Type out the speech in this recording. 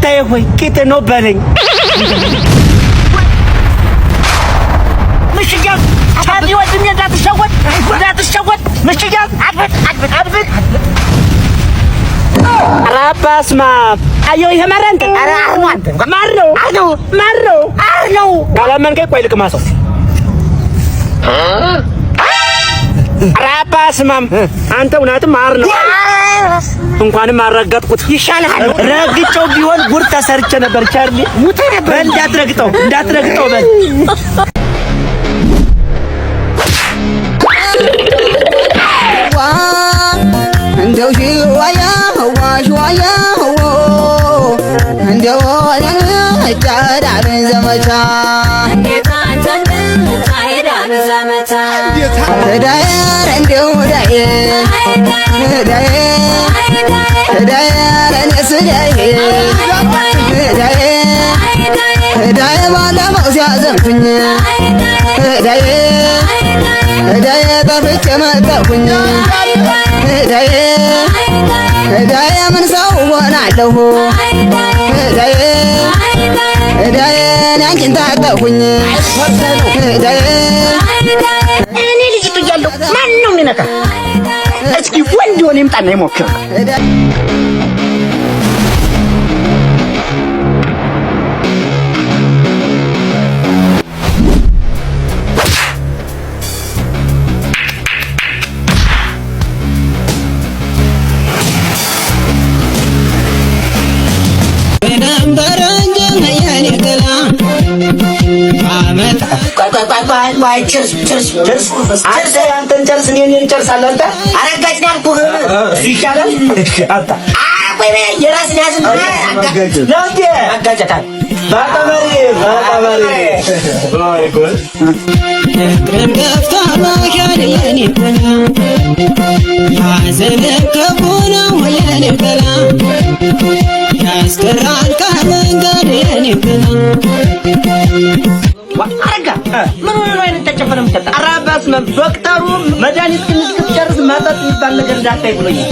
ጌታዬ ሆይ ቂጤ ነው በለኝ። ምሽጋን ታዲ ወድም እንዳትሸወድ ምሽጋን አድብት ራባስማ አዮ ይሄ ማራንተ ማረው ካላመንከኝ ቆይ ልቅማሰው ራባስማም አንተ እውነትም ማር ነው። እንኳንም አረጋጥኩት ይሻላል። ረግጬው ቢሆን ጉር ተሰርቼ ነበር። ቻርሊ ሙተ ነበር። እንዳትረግጠው በል እንደው ሽዋያ ዋሽዋያ እንደው ዳዳን ዘመቻ ዳያር እንደው ዳያር እኔስ ዳዬ ባለፈው ሲያዘንኩኝ ዳዬ ጠፍቼ መጣሁኝ ዳዬ ምን ሰው ሆናለሁ ዳዬን አንቺን ታጠሁኝ እኔ ልጅ ጥያለሁ። ማን ነው የሚነካ? እስኪ ወንድ ሆነ ይምጣና ይሞክር። አንተን ጨርስ እኔን እንጨርሳለን። አንተ አረጋጭ ያልኩህ እሱ ይሻላል። የራስን ያዝን አጋጨታል። ያስቀራል ከመንገድ የኔ አረጋ ምን ነው አይነት ተጨፈረ ምትጣ አራባስ ዶክተሩ መድኃኒት እስክትጨርስ መጠጥ የሚባል ነገር እንዳታይ ብሎኛል።